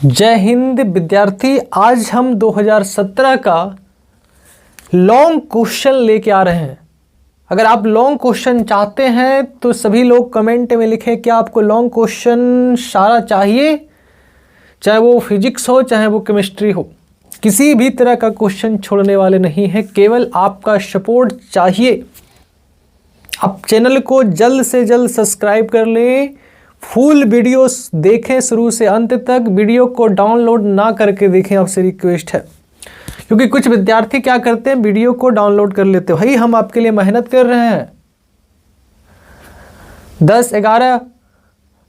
जय हिंद विद्यार्थी। आज हम 2017 का लॉन्ग क्वेश्चन लेके आ रहे हैं। अगर आप लॉन्ग क्वेश्चन चाहते हैं तो सभी लोग कमेंट में लिखें कि आपको लॉन्ग क्वेश्चन सारा चाहिए, चाहे वो फिजिक्स हो चाहे वो केमिस्ट्री हो। किसी भी तरह का क्वेश्चन छोड़ने वाले नहीं है, केवल आपका सपोर्ट चाहिए। आप चैनल को जल्द से जल्द सब्सक्राइब कर लें, फुल वीडियोस देखें शुरू से अंत तक। वीडियो को डाउनलोड ना करके देखें, आपसे रिक्वेस्ट है, क्योंकि कुछ विद्यार्थी क्या करते हैं, वीडियो को डाउनलोड कर लेते हो। भाई हम आपके लिए मेहनत कर रहे हैं, 10-11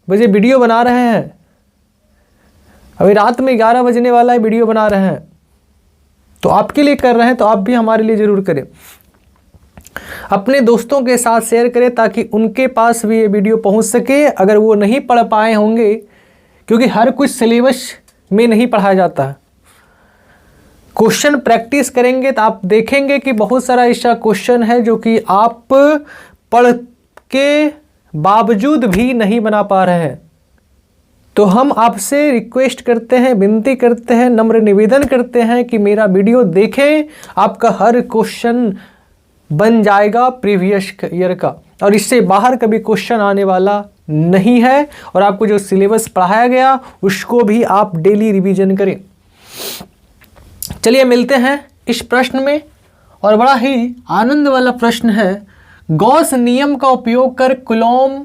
बजे वीडियो बना रहे हैं, अभी रात में 11 बजने वाला है, वीडियो बना रहे हैं, तो आपके लिए कर रहे हैं, तो आप भी हमारे लिए ज़रूर करें। अपने दोस्तों के साथ शेयर करें ताकि उनके पास भी ये वीडियो पहुंच सके, अगर वो नहीं पढ़ पाए होंगे, क्योंकि हर कुछ सिलेबस में नहीं पढ़ाया जाता है। क्वेश्चन प्रैक्टिस करेंगे तो आप देखेंगे कि बहुत सारा ऐसा क्वेश्चन है जो कि आप पढ़ के बावजूद भी नहीं बना पा रहे हैं। तो हम आपसे रिक्वेस्ट करते हैं, विनती करते हैं, नम्र निवेदन करते हैं कि मेरा वीडियो देखें, आपका हर क्वेश्चन बन जाएगा प्रीवियस ईयर का, और इससे बाहर कभी क्वेश्चन आने वाला नहीं है। और आपको जो सिलेबस पढ़ाया गया उसको भी आप डेली रिवीजन करें। चलिए मिलते हैं इस प्रश्न में, और बड़ा ही आनंद वाला प्रश्न है। गॉस नियम का उपयोग कर कूलॉम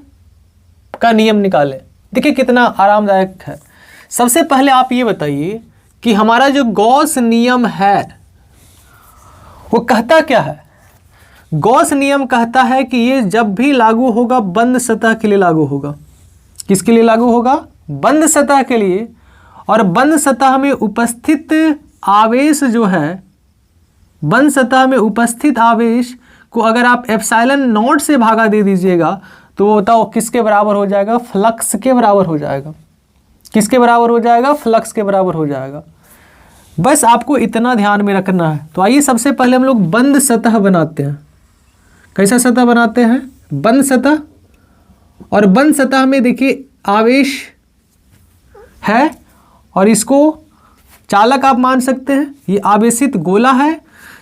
का नियम निकालें। देखिए कितना आरामदायक है। सबसे पहले आप ये बताइए कि हमारा जो गॉस नियम है वो कहता क्या है। गॉस नियम कहता है कि ये जब भी लागू होगा बंद सतह के लिए लागू होगा। किसके लिए लागू होगा? बंद सतह के लिए। और बंद सतह में उपस्थित आवेश जो है, बंद सतह में उपस्थित आवेश को अगर आप एप्सिलॉन नॉट से भागा दे दीजिएगा तो वो बताओ किसके बराबर हो जाएगा? फ्लक्स के बराबर हो जाएगा। किसके बराबर हो जाएगा? फ्लक्स के बराबर हो जाएगा। बस आपको इतना ध्यान में रखना है। तो आइए सबसे पहले हम लोग बंद सतह बनाते हैं। कैसा सतह बनाते हैं? बंद सतह। और बंद सतह में देखिए आवेश है, और इसको चालक आप मान सकते हैं। ये आवेशित गोला है।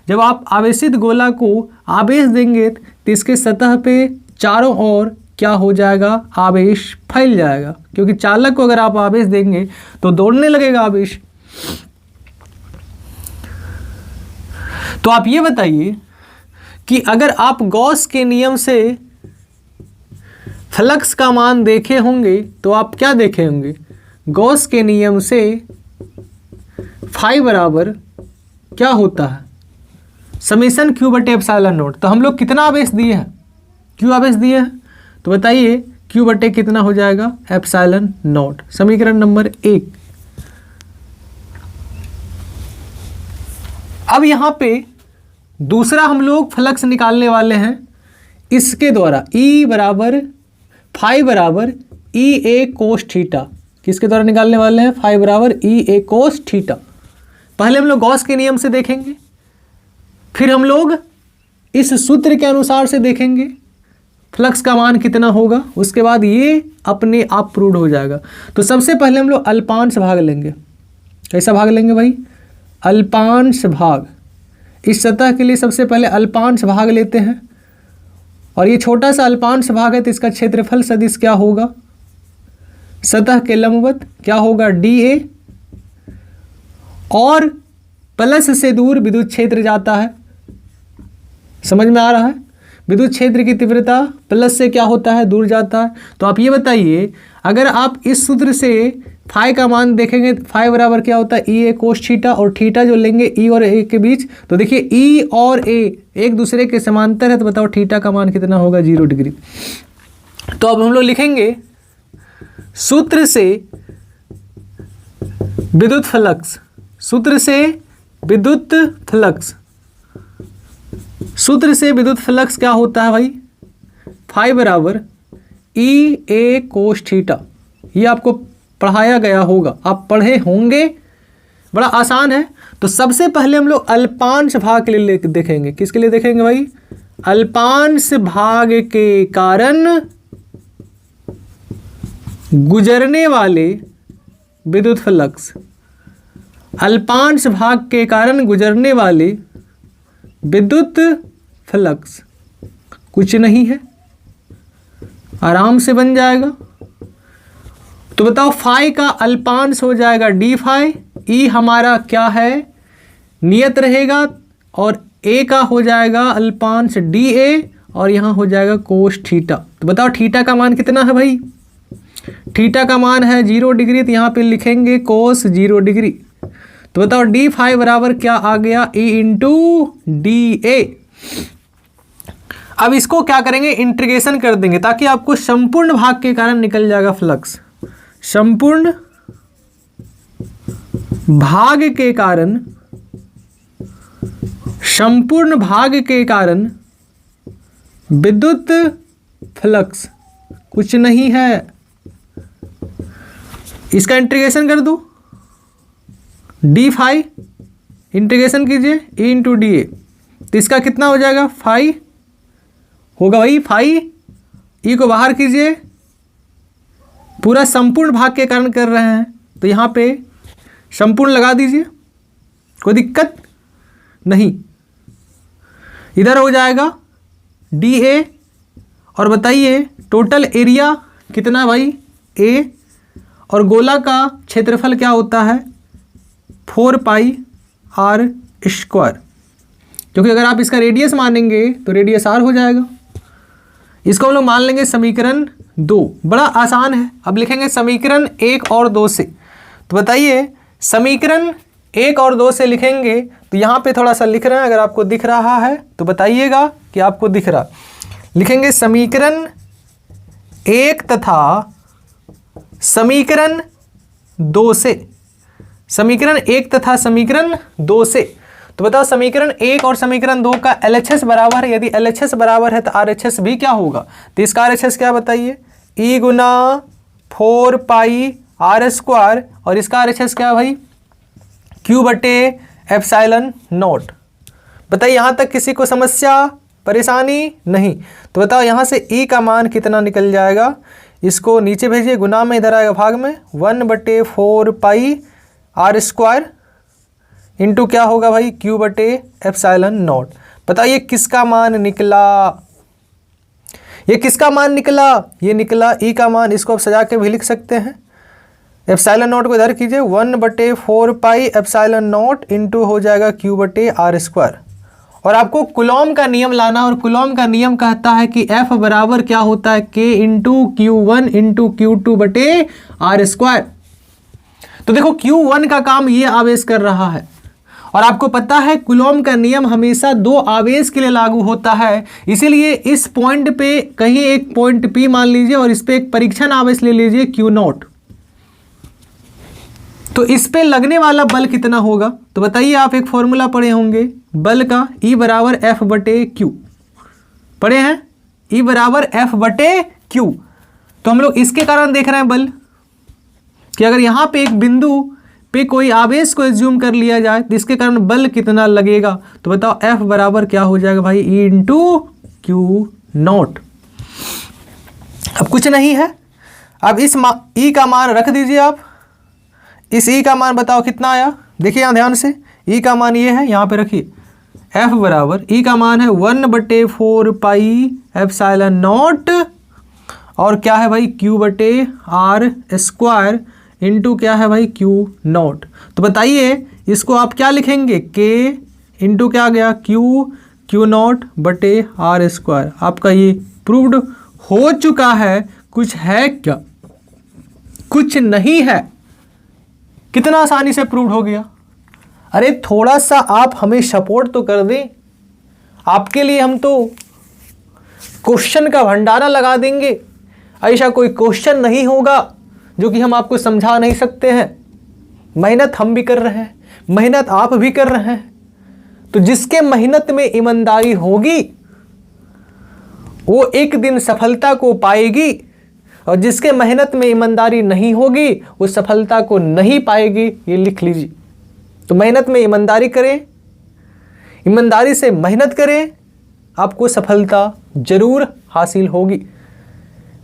जब आप आवेशित गोला को आवेश देंगे तो इसके सतह पे चारों ओर क्या हो जाएगा? आवेश फैल जाएगा, क्योंकि चालक को अगर आप आवेश देंगे तो दौड़ने लगेगा आवेश। तो आप ये बताइए कि अगर आप गॉस के नियम से फ्लक्स का मान देखे होंगे तो आप क्या देखे होंगे? गॉस के नियम से फाई बराबर क्या होता है? समेशन क्यू बटे एप्सिलॉन नॉट। तो हम लोग कितना आवेश दिए हैं? क्यू आवेश दिए हैं, तो बताइए क्यू बटे कितना हो जाएगा? Epsilon not. समीकरण नंबर 1। अब यहां पे दूसरा हम लोग फ्लक्स निकालने वाले हैं इसके द्वारा। ई बराबर फाई बराबर ई ए कोस थीटा। किसके द्वारा निकालने वाले हैं? फाई बराबर ई ए कोस थीटा। पहले हम लोग गॉस के नियम से देखेंगे, फिर हम लोग इस सूत्र के अनुसार से देखेंगे फ्लक्स का मान कितना होगा, उसके बाद ये अपने आप प्रूव हो जाएगा। तो सबसे पहले हम लोग अल्पांश भाग लेंगे। कैसा भाग लेंगे भाई? अल्पांश भाग। इस सतह के लिए सबसे पहले अल्पांश भाग लेते हैं, और ये छोटा सा अल्पांश भाग है तो इसका क्षेत्रफल सदिश क्या होगा? सतह के लंबवत क्या होगा? dA। और प्लस से दूर विद्युत क्षेत्र जाता है। समझ में आ रहा है? विद्युत क्षेत्र की तीव्रता प्लस से क्या होता है? दूर जाता है। तो आप ये बताइए, अगर आप इस सूत्र से फाई का मान देखेंगे, फाई बराबर क्या होता है? ई ए कोस थीटा, और थीटा जो लेंगे ई और ए के बीच, तो देखिए ई और ए एक दूसरे के समांतर है, तो बताओ थीटा का मान कितना होगा? 0 डिग्री। तो अब हम लोग लिखेंगे सूत्र से विद्युत फ्लक्स। सूत्र से विद्युत फ्लक्स। सूत्र से विद्युत फ्लक्स क्या होता है भाई? फाई बराबर ई ए कोस थीटा। ये आपको पढ़ाया गया होगा, आप पढ़े होंगे, बड़ा आसान है। तो सबसे पहले हम लोग अल्पांश भाग के लिए देखेंगे। किसके लिए देखेंगे भाई? अल्पांश भाग के कारण गुजरने वाले विद्युत फ्लक्स, अल्पांश भाग के कारण गुजरने वाले विद्युत फ्लक्स कुछ नहीं है, आराम से बन जाएगा। तो बताओ फाई का अल्पांश हो जाएगा डी फाई, ई हमारा क्या है नियत रहेगा, और ए का हो जाएगा अल्पांश डी ए, और यहाँ हो जाएगा कोस थीटा। तो बताओ थीटा का मान कितना है भाई, थीटा का मान है 0 डिग्री, तो यहाँ पे लिखेंगे कोस 0 डिग्री। तो बताओ डी फाई बराबर क्या आ गया, ए इंटू डी ए। अब इसको क्या करेंगे, इंटीग्रेशन कर देंगे ताकि आपको संपूर्ण भाग के कारण निकल जाएगा फ्लक्स। संपूर्ण भाग के कारण, संपूर्ण भाग के कारण विद्युत फ्लक्स कुछ नहीं है। इसका इंटीग्रेशन कर दो, डी फाई इंटीग्रेशन कीजिए ए इंटू डी ए, तो इसका कितना हो जाएगा, फाई होगा भाई, फाई ई को बाहर कीजिए, पूरा संपूर्ण भाग के कारण कर रहे हैं तो यहाँ पे संपूर्ण लगा दीजिए, कोई दिक्कत नहीं। इधर हो जाएगा डी ए, और बताइए टोटल एरिया कितना भाई ए, और गोला का क्षेत्रफल क्या होता है 4 पाई आर स्क्वायर, क्योंकि अगर आप इसका रेडियस मानेंगे तो रेडियस आर हो जाएगा। इसको हम लोग मान लेंगे समीकरण 2, बड़ा आसान है। अब लिखेंगे समीकरण 1 और 2 से। तो बताइए समीकरण 1 और 2 से लिखेंगे, तो यहाँ पे थोड़ा सा लिख रहे हैं, अगर आपको दिख रहा है तो बताइएगा कि आपको दिख रहा। लिखेंगे समीकरण 1 तथा समीकरण 2 से, समीकरण 1 तथा समीकरण 2 से। तो बताओ समीकरण 1 और समीकरण 2 का LHS बराबर है, यदि LHS बराबर है तो RHS भी क्या होगा, तो इसका RHS क्या बताइए, E गुना 4 पाई आर स्क्वायर, और इसका RHS क्या है भाई Q बटे एप्सिलॉन नॉट। बताइए यहाँ तक किसी को समस्या परेशानी नहीं। तो बताओ यहाँ से E का मान कितना निकल जाएगा, इसको नीचे भेजिए, गुना में इधर आएगा भाग में 1/4 पाई आर स्क्वायर इंटू क्या होगा भाई Q बटे एप्सिलॉन नॉट। बताइए किसका मान निकला, ये किसका मान निकला, ये निकला E का मान। इसको आप सजा के भी लिख सकते हैं, एप्सिलॉन नॉट को इधर कीजिए 1/4 पाई एप्सिलॉन नॉट इंटू हो जाएगा Q बटे आर स्क्वायर। और आपको कुलॉम का नियम लाना, और कुलॉम का नियम कहता है कि F बराबर क्या होता है K into Q1 into Q2 बटे आर स्क्वायर। तो देखो Q1 का काम ये आवेश कर रहा है, और आपको पता है कुलॉम का नियम हमेशा 2 आवेश के लिए लागू होता है, इसीलिए इस पॉइंट पे कहीं एक पॉइंट P मान लीजिए और इस पे एक परीक्षण आवेश ले लीजिए Q0। तो इस पे लगने वाला बल कितना होगा, तो बताइए आप एक फॉर्मूला पढ़े होंगे बल का, E बराबर F बटे Q पढ़े हैं, E बराबर F बटे Q। तो हम लोग इसके कारण देख रहे हैं बल कि अगर यहाँ पे एक बिंदु पे कोई आवेश को एज्यूम कर लिया जाए तो इसके कारण बल कितना लगेगा। तो बताओ F बराबर क्या हो जाएगा भाई E इंटू Q0। अब कुछ नहीं है, अब इस E का मान रख दीजिए आप, इस E का मान बताओ कितना आया, देखिए यहाँ ध्यान से, E का मान ये है, यहाँ पे रखिए F बराबर E का मान है 1/4 पाई एप्सिलॉन नॉट, और क्या है भाई Q बटे आर स्क्वायर इंटू क्या है भाई Q0। तो बताइए इसको आप क्या लिखेंगे, K इंटू क्या गया Q0 बटे आर स्क्वायर। आपका ये प्रूव्ड हो चुका है, कुछ है क्या, कुछ नहीं है। कितना आसानी से प्रूव्ड हो गया। अरे थोड़ा सा आप हमें सपोर्ट तो कर दें, आपके लिए हम तो क्वेश्चन का भंडारा लगा देंगे। ऐसा कोई क्वेश्चन नहीं होगा जो कि हम आपको समझा नहीं सकते हैं। मेहनत हम भी कर रहे हैं, मेहनत आप भी कर रहे हैं, तो जिसके मेहनत में ईमानदारी होगी वो एक दिन सफलता को पाएगी, और जिसके मेहनत में ईमानदारी नहीं होगी वो सफलता को नहीं पाएगी। ये लिख लीजिए। तो मेहनत में ईमानदारी करें, ईमानदारी से मेहनत करें, आपको सफलता जरूर हासिल होगी।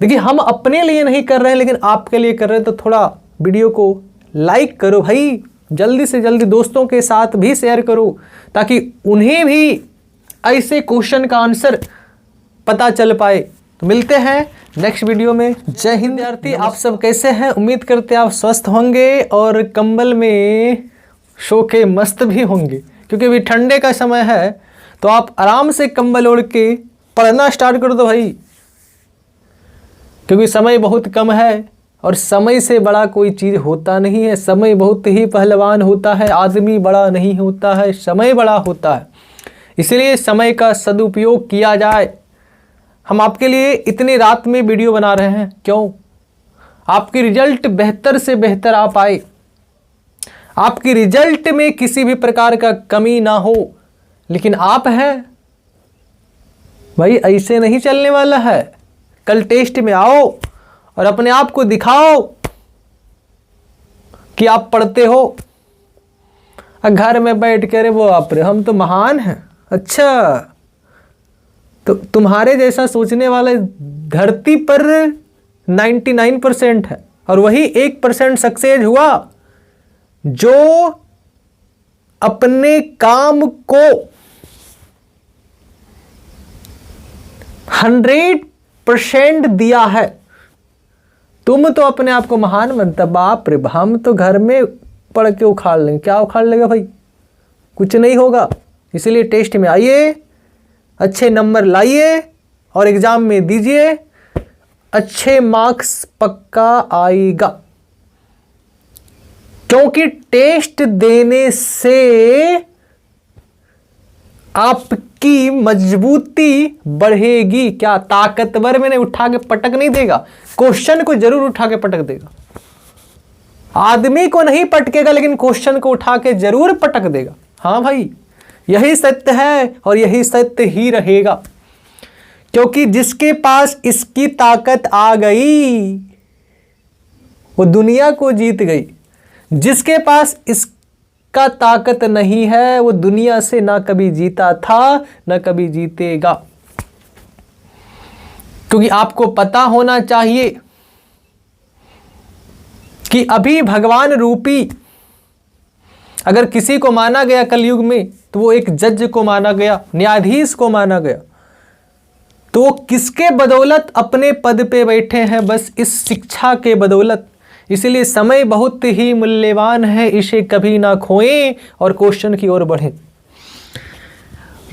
देखिए हम अपने लिए नहीं कर रहे हैं लेकिन आपके लिए कर रहे हैं, तो थोड़ा वीडियो को लाइक करो भाई, जल्दी से जल्दी दोस्तों के साथ भी शेयर करो ताकि उन्हें भी ऐसे क्वेश्चन का आंसर पता चल पाए। तो मिलते हैं नेक्स्ट वीडियो में। जय हिंद विद्यार्थी, आप सब कैसे हैं? उम्मीद करते हैं आप स्वस्थ होंगे और कंबल में सो के मस्त भी होंगे, क्योंकि अभी ठंडे का समय है। तो आप आराम से कंबल ओढ़ के पढ़ना स्टार्ट कर दो भाई, क्योंकि समय बहुत कम है और समय से बड़ा कोई चीज़ होता नहीं है। समय बहुत ही पहलवान होता है, आदमी बड़ा नहीं होता है, समय बड़ा होता है। इसलिए समय का सदुपयोग किया जाए। हम आपके लिए इतनी रात में वीडियो बना रहे हैं, क्यों? आपकी रिजल्ट बेहतर से बेहतर आ पाए, आपकी रिजल्ट में किसी भी प्रकार का कमी ना हो। लेकिन आप हैं भाई, ऐसे नहीं चलने वाला है। कल टेस्ट में आओ और अपने आप को दिखाओ कि आप पढ़ते हो। घर में बैठ कर वो आप हम तो महान हैं। अच्छा, तो तुम्हारे जैसा सोचने वाला धरती पर 99% है और वही 1% सक्सेस हुआ जो अपने काम को 100% दिया है। तुम तो अपने आप को महान बनता, बाप रे, हम तो घर में पढ़ के उखाड़ लेंगे। क्या उखाड़ लेगा भाई? कुछ नहीं होगा। इसलिए टेस्ट में आइए, अच्छे नंबर लाइए और एग्जाम में दीजिए, अच्छे मार्क्स पक्का आएगा। क्योंकि टेस्ट देने से आपकी मजबूती बढ़ेगी। क्या ताकतवर मैंने उठा के पटक नहीं देगा, क्वेश्चन को जरूर उठा के पटक देगा। आदमी को नहीं पटकेगा लेकिन क्वेश्चन को उठा के जरूर पटक देगा। हाँ भाई, यही सत्य है और यही सत्य ही रहेगा। क्योंकि जिसके पास इसकी ताकत आ गई वो दुनिया को जीत गई। जिसके पास इसका ताकत नहीं है वो दुनिया से ना कभी जीता था ना कभी जीतेगा। क्योंकि आपको पता होना चाहिए कि अभी भगवान रूपी अगर किसी को माना गया कलयुग में तो वो एक जज को माना गया, न्यायाधीश को माना गया। तो वो किसके बदौलत अपने पद पे बैठे हैं? बस इस शिक्षा के बदौलत। इसलिए समय बहुत ही मूल्यवान है, इसे कभी ना खोएं और क्वेश्चन की ओर बढ़ें।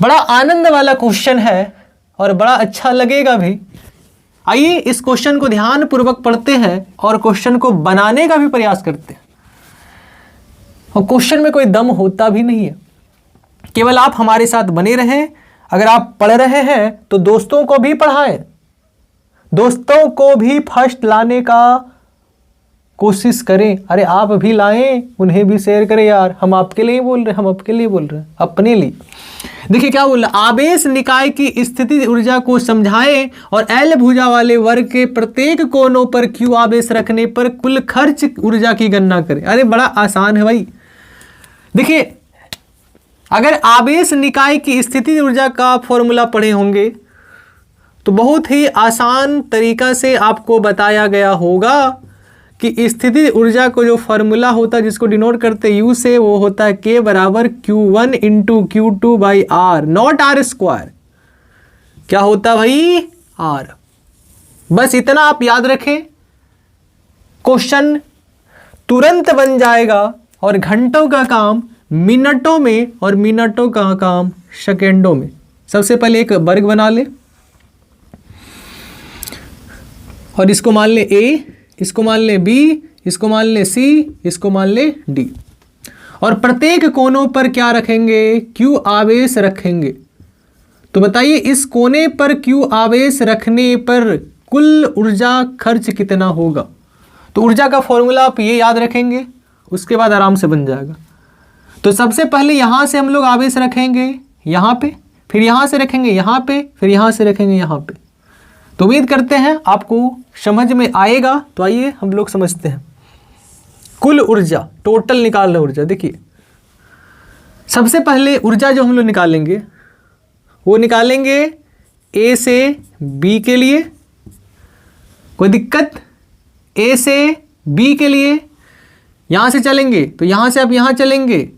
बड़ा आनंद वाला क्वेश्चन है और बड़ा अच्छा लगेगा भी। आइए इस क्वेश्चन को ध्यान पूर्वक पढ़ते हैं और क्वेश्चन को बनाने का भी प्रयास करते हैं। और क्वेश्चन में कोई दम होता भी नहीं है, केवल आप हमारे साथ बने रहें। अगर आप पढ़ रहे हैं तो दोस्तों को भी पढ़ाएं, दोस्तों को भी फर्स्ट लाने का कोशिश करें। अरे आप भी लाएं, उन्हें भी शेयर करें यार। हम आपके लिए बोल रहे हैं, हम आपके लिए बोल रहे हैं, अपने लिए। देखिए क्या बोल रहा, आवेश निकाय की स्थिति ऊर्जा को समझाएं और एल भुजा वाले वर्ग के प्रत्येक कोनों पर क्यू आवेश रखने पर कुल खर्च ऊर्जा की गणना करें। अरे बड़ा आसान है भाई। देखिए, अगर आवेश निकाय की स्थिति ऊर्जा का फॉर्मूला पढ़े होंगे तो बहुत ही आसान तरीका से आपको बताया गया होगा कि स्थिति ऊर्जा को जो फॉर्मूला होता है जिसको डिनोट करते हैं यू से, वो होता है K बराबर Q1 into Q2 by R, not R square. क्या होता भाई? R। बस इतना आप याद रखें, क्वेश्चन तुरंत बन जाएगा और घंटों का काम मिनटों में और मिनटों का काम सेकेंडों में। सबसे पहले एक वर्ग बना ले और इसको मान ले A, इसको मान ले B, इसको मान ले C, इसको मान ले D। और प्रत्येक कोनों पर क्या रखेंगे? Q आवेश रखेंगे। तो बताइए इस कोने पर Q आवेश रखने पर कुल ऊर्जा खर्च कितना होगा? तो ऊर्जा का फॉर्मूला आप ये याद रखेंगे, उसके बाद आराम से बन जाएगा। तो सबसे पहले यहाँ से हम लोग आवेश रखेंगे यहाँ पे, फिर यहाँ से रखेंगे यहाँ पे, फिर यहाँ से रखेंगे यहाँ पे। तो उम्मीद करते हैं आपको समझ में आएगा। तो आइए हम लोग समझते हैं। कुल ऊर्जा, टोटल निकाल रहे ऊर्जा। देखिए सबसे पहले ऊर्जा जो हम लोग निकालेंगे वो निकालेंगे ए से बी के लिए। कोई दिक्कत? ए से बी के लिए यहां से चलेंगे तो यहां से आप यहां चलेंगे,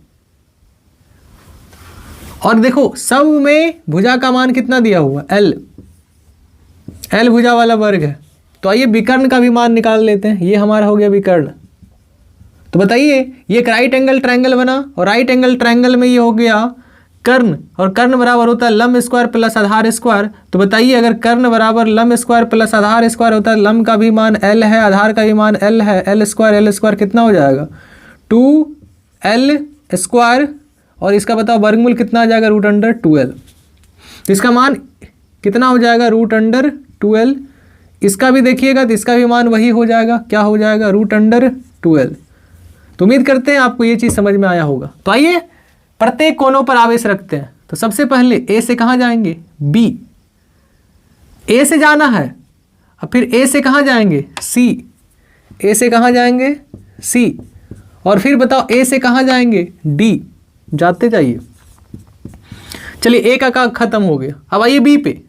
और देखो सब में भुजा का मान कितना दिया हुआ, एल, एल भुजा वाला वर्ग है। तो आइए विकर्ण का भी मान निकाल लेते हैं। ये हमारा हो गया विकर्ण। तो बताइए, ये एक राइट एंगल ट्रायंगल बना, और राइट एंगल ट्रायंगल में ये हो गया कर्ण, और कर्ण बराबर होता है लंब स्क्वायर प्लस आधार स्क्वायर। तो बताइए, अगर कर्ण बराबर लंब स्क्वायर प्लस आधार स्क्वायर होता है, लंब का भी मान एल है, आधार का भी मान एल है, एल स्क्वायर कितना हो जाएगा, 2l स्क्वायर, और इसका बताओ वर्गमूल कितना आ जाएगा, √2l। तो इसका मान कितना हो जाएगा, √2l। इसका भी देखिएगा तो इसका भी मान वही हो जाएगा, क्या हो जाएगा, √2l। तो उम्मीद करते हैं आपको ये चीज़ समझ में आया होगा। तो आइए प्रत्येक कोनों पर आवेश रखते हैं। तो सबसे पहले ए से कहाँ जाएंगे, बी, ए से जाना है। अब फिर ए से कहाँ जाएंगे, सी, ए से कहाँ जाएंगे, सी, और फिर बताओ ए से कहाँ जाएंगे, डी, जाते जाइए। चलिए ए का खत्म हो गया। अब आइए बी पे।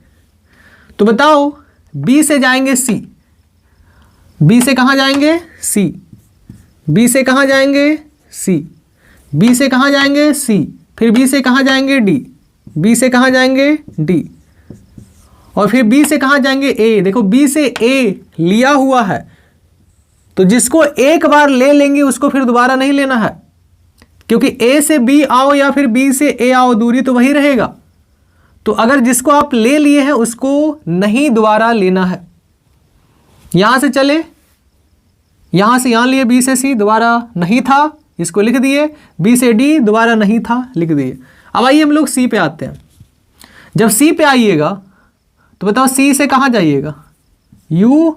तो बताओ बी से जाएंगे सी, बी से कहाँ जाएंगे, सी, बी से कहाँ जाएंगे, सी, बी से कहाँ जाएंगे, सी, फिर बी से कहाँ जाएंगे, डी, बी से कहाँ जाएंगे, डी, और फिर बी से कहाँ जाएंगे, ए। देखो बी से ए लिया हुआ है, तो जिसको एक बार ले लेंगे उसको फिर दोबारा नहीं लेना है, क्योंकि ए से बी आओ या फिर बी से ए आओ, दूरी तो वही रहेगा। तो अगर जिसको आप ले लिए हैं उसको नहीं दोबारा लेना है। यहां से चले, यहां से यहां लिए बी से सी, दोबारा नहीं था, इसको लिख दिए, बी से डी दोबारा नहीं था, लिख दिए। अब आइए हम लोग सी पे आते हैं। जब सी पे आइएगा तो बताओ सी से कहाँ जाइएगा, यू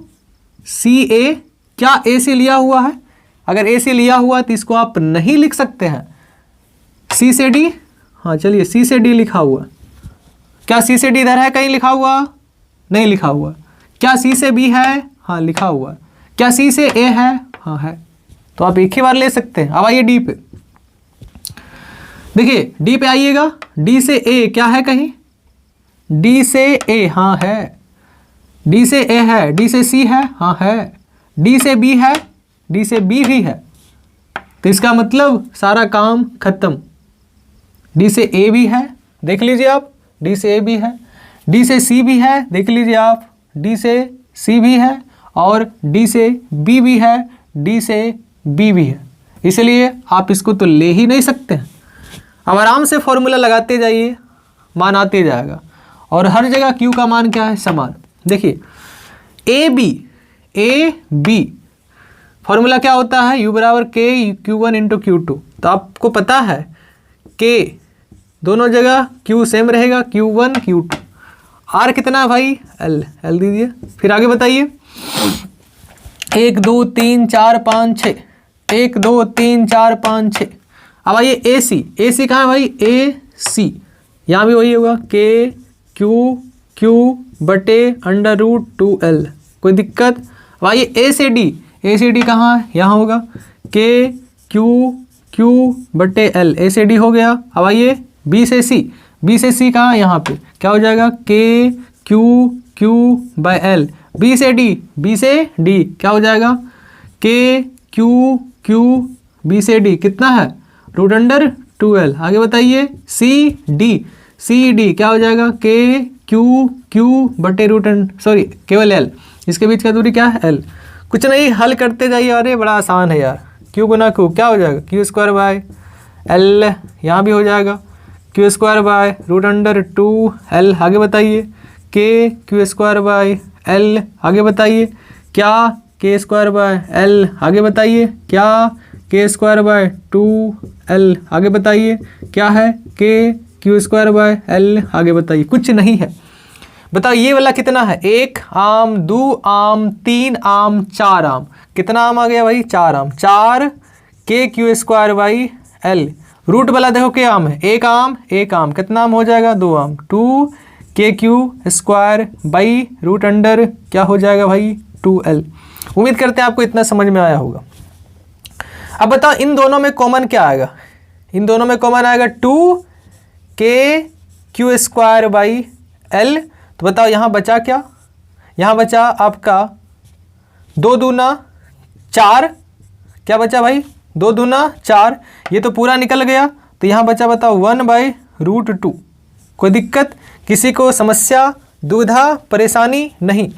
सी ए, क्या ए से लिया हुआ है, अगर ए से लिया हुआ है तो इसको आप नहीं लिख सकते हैं। सी से डी, हाँ चलिए सी से डी लिखा हुआ, क्या सी से डी इधर है कहीं लिखा हुआ, नहीं लिखा हुआ। क्या सी से बी है, हाँ लिखा हुआ। क्या सी से ए है, हाँ है। तो आप एक ही बार ले सकते हैं। अब आइए डी पे। देखिए डी पे आइएगा, डी से ए क्या है कहीं, डी से ए, हाँ है, डी से ए है, डी से सी है, हाँ है, डी से बी है, डी से बी भी है। तो इसका मतलब सारा काम खत्म। डी से ए भी है, देख लीजिए आप, डी से ए भी है, डी से सी भी है, देख लीजिए आप, डी से सी भी है, और डी से बी भी है, डी से बी भी है। इसलिए आप इसको तो ले ही नहीं सकते हैं। अब आराम से फॉर्मूला लगाते जाइए, मान आते जाएगा, और हर जगह क्यू का मान क्या है, समान। देखिए ए बी फॉर्मूला क्या होता है, u बराबर के Q1 इंटू Q2। तो आपको पता है के दोनों जगह Q सेम रहेगा, Q1 Q2। R कितना है भाई, L दीजिए। फिर आगे बताइए, 1 2 3 4 5 6, 1 2 3 4 5 6। अब आइए AC कहाँ है भाई, AC, यहाँ भी वही होगा, के Q बटे √2L, कोई दिक्कत। अब आइए A से D कहाँ है, यहाँ होगा, के Q बटे L, A से D हो गया। अब आइए B से C कहाँ है, यहाँ पे, क्या हो जाएगा, के Q बाय L। B से D क्या हो जाएगा, के Q B से D कितना है, √2L। आगे बताइए C D क्या हो जाएगा, के Q बटे केवल L, इसके बीच का दूरी क्या है, L। कुछ नहीं, हल करते जाइए। अरे बड़ा आसान है यार, Q गुना Q क्या हो जाएगा, Q² बाय L, यहाँ भी हो जाएगा Q² बाय √2L। आगे बताइए, के Q² बाय L। आगे बताइए क्या, K² बाय L। आगे बताइए क्या, K² बाय 2L। आगे बताइए क्या है, के Q² बाय L। आगे बताइए, कुछ नहीं है। बताओ ये वाला कितना है, 1 आम, 2 आम, 3 आम, 4 आम। कितना आम आ गया भाई, 4 आम, 4 के Q² बाई L। रूट वाला देखो क्या आम है, 1 आम, कितना आम हो जाएगा, 2 आम, 2 के Q² बाई √, क्या हो जाएगा भाई, 2L। उम्मीद करते हैं आपको इतना समझ में आया होगा। अब बताओ इन दोनों में कॉमन क्या आएगा, इन दोनों में कॉमन आएगा 2 के Q² बाई L। तो बताओ यहाँ बचा क्या, यहाँ बचा आपका 2 दूना 4, क्या बचा भाई, 2 दूना 4, ये तो पूरा निकल गया, तो यहाँ बचा बताओ 1/√2। कोई दिक्कत, किसी को समस्या, दुविधा, परेशानी नहीं,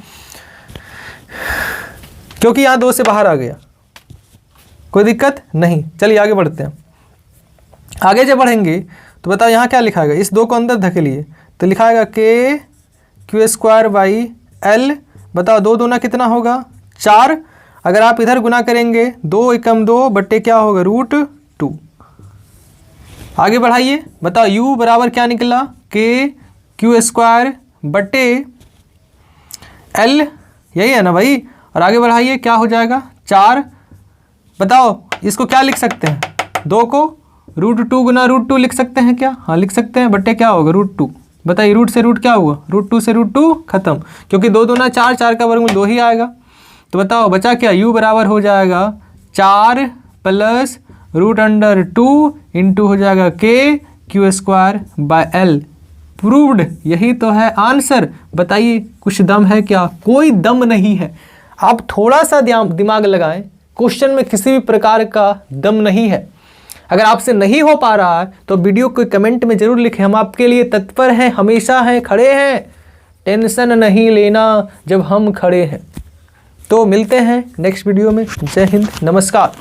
क्योंकि यहाँ 2 से बाहर आ गया, कोई दिक्कत नहीं। चलिए आगे बढ़ते हैं। आगे जब बढ़ेंगे तो बताओ यहाँ क्या लिखाएगा, इस 2 को अंदर धकेलिए तो लिखाएगा KQ²/L। बताओ 2 दूना कितना होगा 4, अगर आप इधर गुना करेंगे 2 एकम 2 बट्टे क्या होगा √2। आगे बढ़ाइए, बताओ U बराबर क्या निकला KQ²/L, यही है ना भाई। और आगे बढ़ाइए क्या हो जाएगा 4। बताओ इसको क्या लिख सकते हैं, 2 को √2 गुना √2 लिख सकते हैं क्या, हाँ लिख सकते हैं, बट्टे क्या होगा √2। बताइए रूट से रूट क्या हुआ, √2 से √2 खत्म, क्योंकि 2 दूना 4, 4 का वर्गमूल 2 ही आएगा। तो बताओ बचा क्या, U बराबर हो जाएगा 4 + √2 इंटू हो जाएगा KQ²/L। प्रूव्ड, यही तो है आंसर। बताइए कुछ दम है क्या, कोई दम नहीं है। आप थोड़ा सा दिमाग लगाएं, क्वेश्चन में किसी भी प्रकार का दम नहीं है। अगर आपसे नहीं हो पा रहा है तो वीडियो को कमेंट में जरूर लिखें, हम आपके लिए तत्पर हैं, हमेशा हैं, खड़े हैं। टेंशन नहीं लेना जब हम खड़े हैं। तो मिलते हैं नेक्स्ट वीडियो में। जय हिंद, नमस्कार।